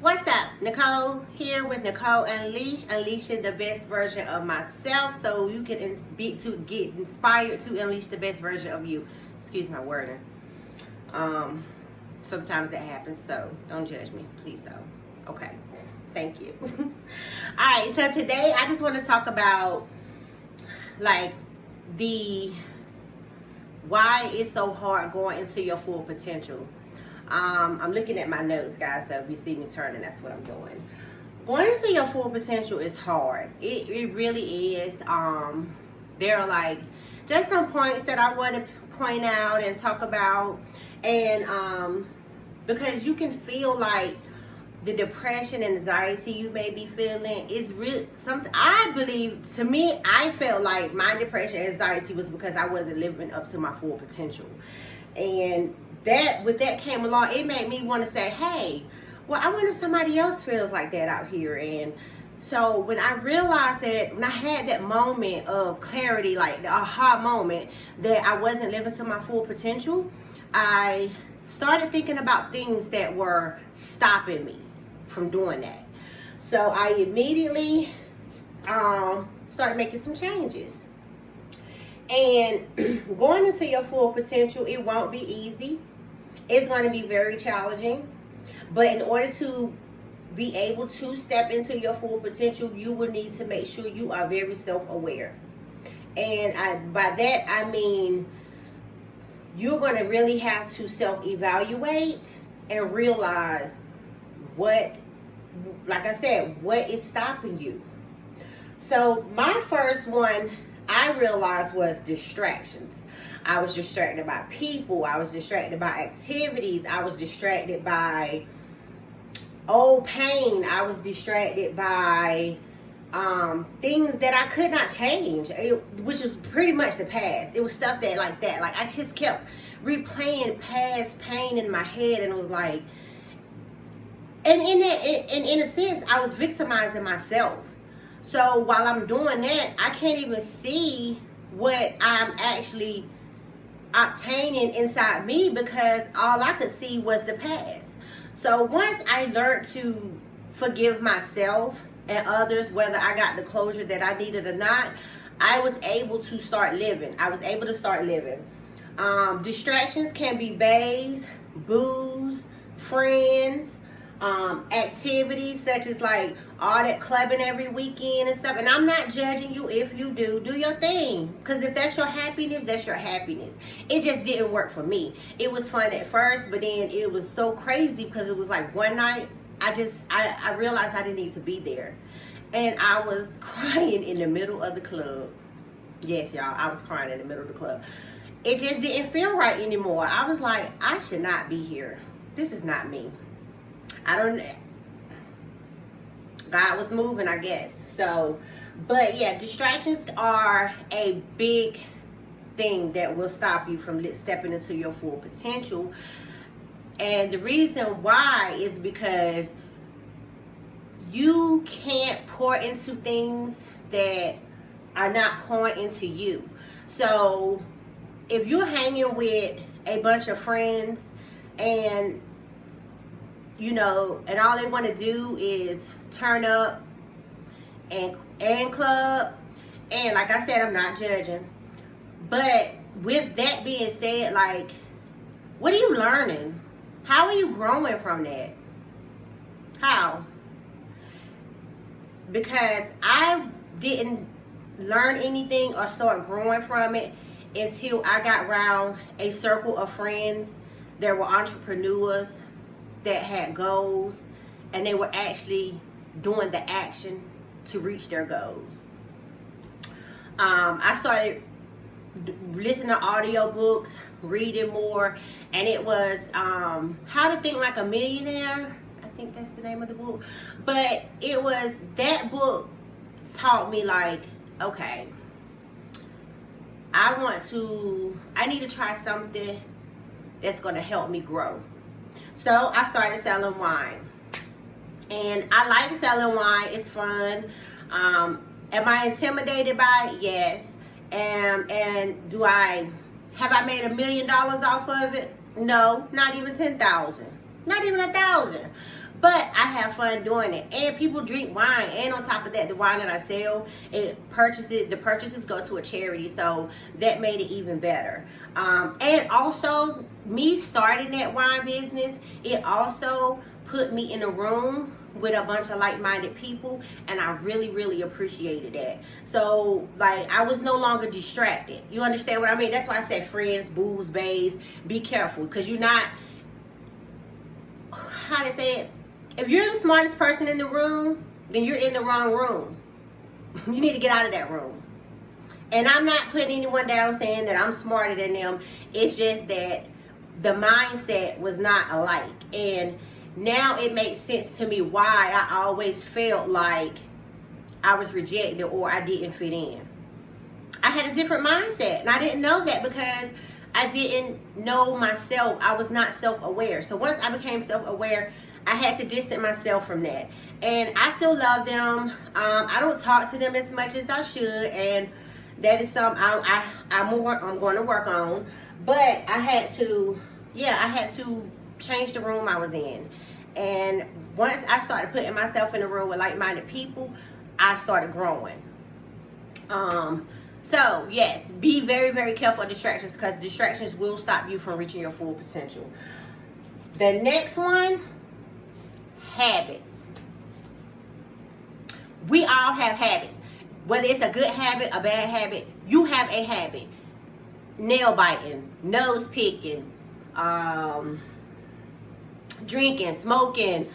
What's up? Nicole here with Nicole unleashing the best version of myself so you can get inspired to unleash the best version of you. Excuse my wording. Sometimes that happens, so don't judge me, please don't. Okay, thank you. All right, so today I just want to talk about like the why it's so hard going into your full potential. I'm looking at my notes, guys, so if you see me turning, that's what I'm doing. Going into your full potential is hard. It really is. There are like just some points that I want to point out and talk about, and because you can feel like the depression, anxiety you may be feeling is really something. I believe, to me, I felt like my depression, anxiety was because I wasn't living up to my full potential, and that with that came along, it made me want to say, hey, well, I wonder if somebody else feels like that out here. And so when I realized that, when I had that moment of clarity, like the aha moment that I wasn't living to my full potential, I started thinking about things that were stopping me from doing that. So I immediately started making some changes. And going into your full potential, it won't be easy. It's going to be very challenging. But in order to be able to step into your full potential, you will need to make sure you are very self-aware. And by that, I mean you're going to really have to self-evaluate and realize what, like I said, what is stopping you. So my first one I realized was distractions. I was distracted by people. I was distracted by activities. I was distracted by old pain. I was distracted by things that I could not change, which was pretty much the past. It was stuff that like that. Like I just kept replaying past pain in my head, and it was like, and in a sense, I was victimizing myself. So while I'm doing that, I can't even see what I'm actually obtaining inside me because all I could see was the past. So once I learned to forgive myself and others, whether I got the closure that I needed or not, I was able to start living. Distractions can be bays, booze, friends, activities such as like all that clubbing every weekend and stuff. And I'm not judging you if you do your thing, because if that's your happiness, that's your happiness. It just didn't work for me. It was fun at first, but then it was so crazy because it was like one night I realized I didn't need to be there, and I was crying in the middle of the club. Yes, y'all, I was crying in the middle of the club. It just didn't feel right anymore. I was like, I should not be here. This is not me. God was moving, I guess. So, but yeah, distractions are a big thing that will stop you from stepping into your full potential. And the reason why is because you can't pour into things that are not pouring into you. So if you're hanging with a bunch of friends and and all they want to do is turn up and club, and like I said, I'm not judging, but with that being said, like, what are you learning? How are you growing from that? How? Because I didn't learn anything or start growing from it until I got around a circle of friends that were entrepreneurs, that had goals, and they were actually doing the action to reach their goals. I started listening to audiobooks, reading more, and it was How to Think Like a Millionaire. I think that's the name of the book. But it was, that book taught me like, okay, I need to try something that's going to help me grow. So I started selling wine, and I like selling wine. It's fun. Am I intimidated by it? Yes. And have I made $1 million off of it? No, not even 10,000, not even 1,000. But I have fun doing it, and people drink wine. And on top of that, the wine that I sell, the purchases go to a charity, so that made it even better. And also, me starting that wine business, it also put me in a room with a bunch of like-minded people, and I really, really appreciated that. So, like, I was no longer distracted. You understand what I mean? That's why I said friends, booze, bays, be careful, because you're not, how to say it, if you're the smartest person in the room, then you're in the wrong room. You need to get out of that room. And I'm not putting anyone down saying that I'm smarter than them. It's just that the mindset was not alike. And now it makes sense to me why I always felt like I was rejected or I didn't fit in. I had a different mindset, and I didn't know that because I didn't know myself. I was not self-aware. So once I became self-aware, I had to distance myself from that. And I still love them. I don't talk to them as much as I should, and that is something I'm going to work on. But I had to change the room I was in. And once I started putting myself in a room with like-minded people, I started growing. So yes, be very, very careful of distractions, because distractions will stop you from reaching your full potential. The next one, habits. We all have habits. Whether it's a good habit, a bad habit, you have a habit. Nail biting, nose picking, drinking, smoking.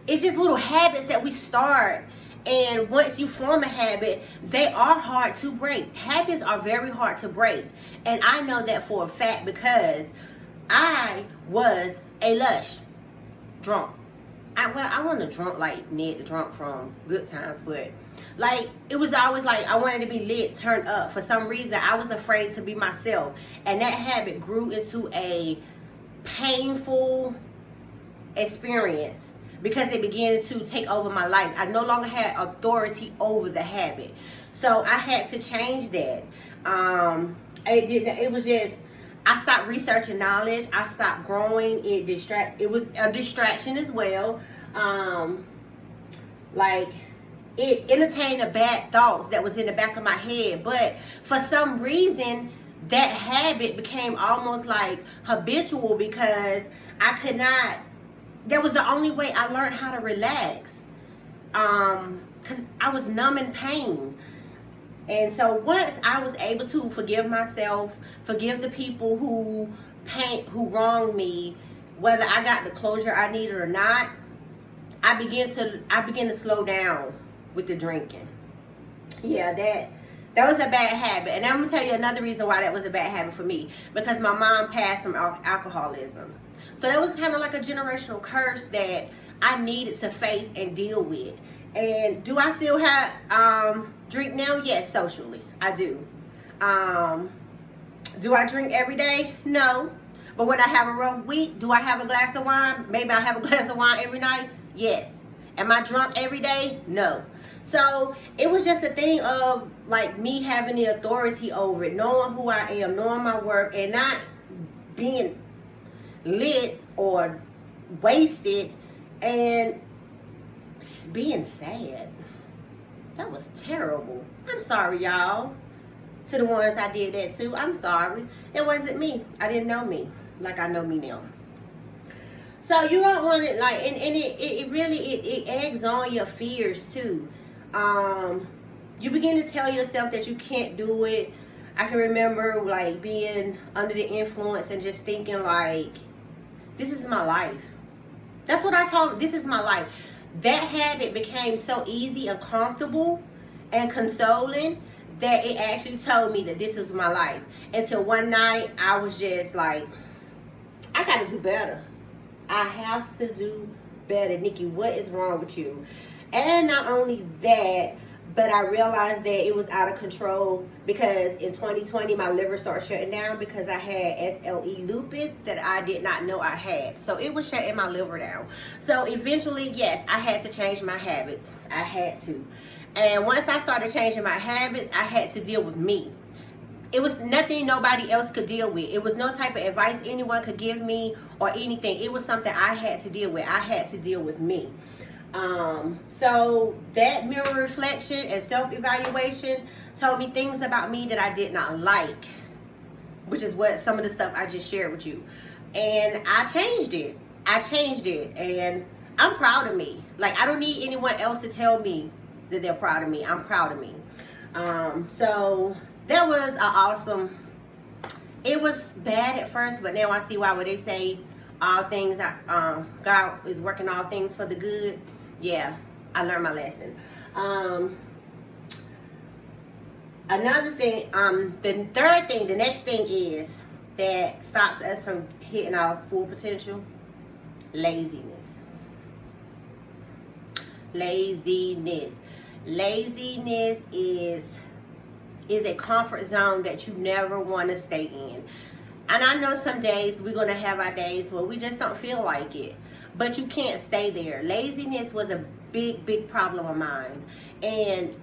It's just little habits that we start. And once you form a habit, they are hard to break. Habits are very hard to break. And I know that for a fact because I was a lush drunk. I wasn't a drunk like Ned the drunk from Good Times, but like it was always like I wanted to be lit, turned up. For some reason, I was afraid to be myself. And that habit grew into a painful experience because it began to take over my life. I no longer had authority over the habit. So I had to change that. It was just, I stopped researching knowledge. I stopped growing. It was a distraction as well. Like it entertained the bad thoughts that was in the back of my head. But for some reason, that habit became almost like habitual because I could not, that was the only way I learned how to relax. Because I was numb in pain. And so once I was able to forgive myself, forgive the people who wronged me, whether I got the closure I needed or not, I began to slow down with the drinking. Yeah, that was a bad habit. And I'm gonna tell you another reason why that was a bad habit for me. Because my mom passed from alcoholism. So that was kind of like a generational curse that I needed to face and deal with. And do I still have drink now? Yes, socially, I do. Do I drink every day? No. But when I have a rough week, do I have a glass of wine? Maybe I have a glass of wine every night? Yes. Am I drunk every day? No. So it was just a thing of like me having the authority over it, knowing who I am, knowing my work, and not being lit or wasted and being sad. That was terrible. I'm sorry, y'all. To the ones I did that to, I'm sorry. It wasn't me. I didn't know me like I know me now. So you don't want it like, and it really eggs on your fears too. You begin to tell yourself that you can't do it. I can remember like being under the influence and just thinking like, this is my life. That's what I told, this is my life. That habit became so easy and comfortable and consoling that it actually told me that this is my life. Until one night I was just like, I gotta do better. I have to do better. Nikki, what is wrong with you? And not only that, but I realized that it was out of control because in 2020 my liver started shutting down because I had SLE lupus that I did not know I had. So it was shutting my liver down. So eventually, yes, I had to change my habits. I had to. And once I started changing my habits, I had to deal with me. it was nothing nobody else could deal with. It was no type of advice anyone could give me or anything. It was something I had to deal with. I had to deal with me. So that mirror reflection and self-evaluation told me things about me that I did not like, which is what some of the stuff I just shared with you. And I changed it. And I'm proud of me. Like, I don't need anyone else to tell me that they're proud of me. I'm proud of me. So that was an awesome, it was bad at first, but now I see why when they say all things, God is working all things for the good. Yeah, I learned my lesson. Another thing, the third thing, the next thing is that stops us from hitting our full potential: laziness. Laziness is a comfort zone that you never want to stay in. And I know some days we're going to have our days where we just don't feel like it, but you can't stay there. Laziness was a big problem of mine, and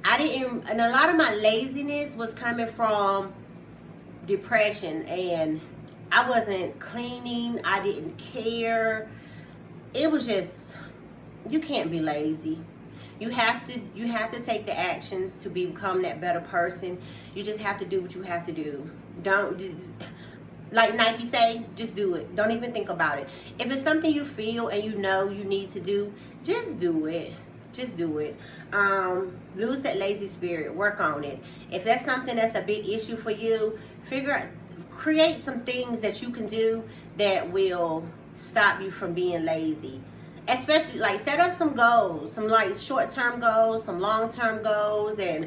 a lot of my laziness was coming from depression, and I wasn't cleaning. I didn't care. It was just, you can't be lazy. You have to take the actions to become that better person. You just have to do what you have to do. Don't just, like Nike say, just do it. Don't even think about it. If it's something you feel and you know you need to do, just do it. Just do it. Lose that lazy spirit. Work on it. If that's something that's a big issue for you, create some things that you can do that will stop you from being lazy. Especially, like, set up some goals, some like short-term goals, some long-term goals, and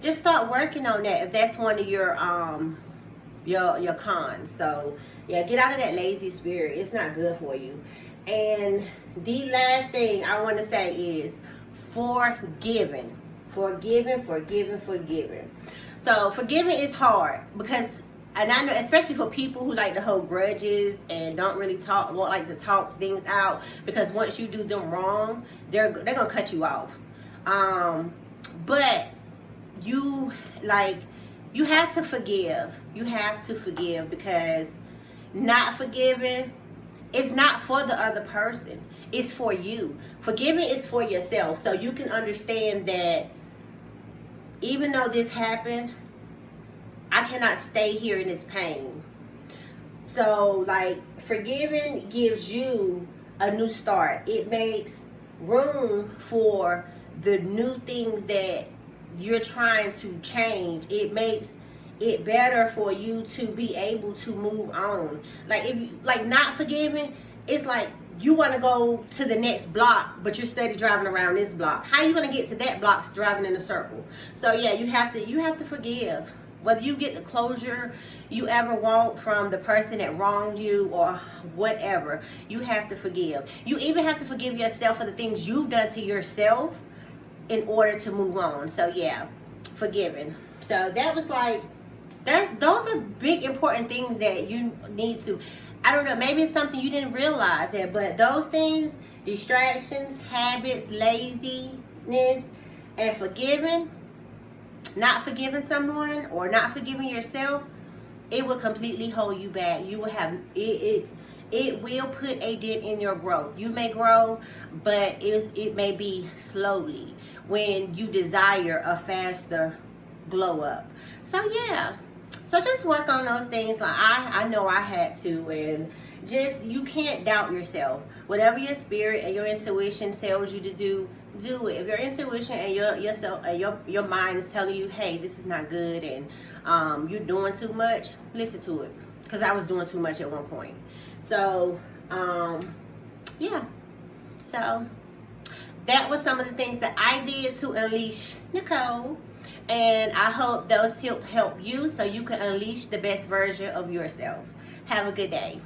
just start working on that if that's one of your cons. So yeah, get out of that lazy spirit. It's not good for you. And the last thing I want to say is forgiving. So forgiving is hard because, and I know, especially for people who like to hold grudges and don't really like to talk things out, because once you do them wrong, they're gonna cut you off. But you have to forgive. You have to forgive, because not forgiving is not for the other person. It's for you. Forgiving is for yourself, so you can understand that even though this happened, I cannot stay here in this pain. So, like, forgiving gives you a new start. It makes room for the new things that you're trying to change. It makes it better for you to be able to move on. Like, if you, like, not forgiving, it's like you want to go to the next block, but you're steady driving around this block. How are you going to get to that block driving in a circle? So yeah, you have to forgive. Whether you get the closure you ever want from the person that wronged you or whatever, you have to forgive. You even have to forgive yourself for the things you've done to yourself in order to move on. So yeah, forgiving. So that was like, those are big important things that you need to, I don't know, maybe it's something you didn't realize that, but those things, distractions, habits, laziness, and forgiving, not forgiving someone or not forgiving yourself, it will completely hold you back. You will have it will put a dent in your growth. You may grow, but it may be slowly when you desire a faster glow up. So yeah, so just work on those things. Like I know I had to, and just, you can't doubt yourself. Whatever your spirit and your intuition tells you to do it. If your intuition and your mind is telling you, hey, this is not good, and you're doing too much, listen to it. Because I was doing too much at one point. So yeah, so that was some of the things that I did to unleash Nicole, and I hope those tips help you so you can unleash the best version of yourself. Have a good day.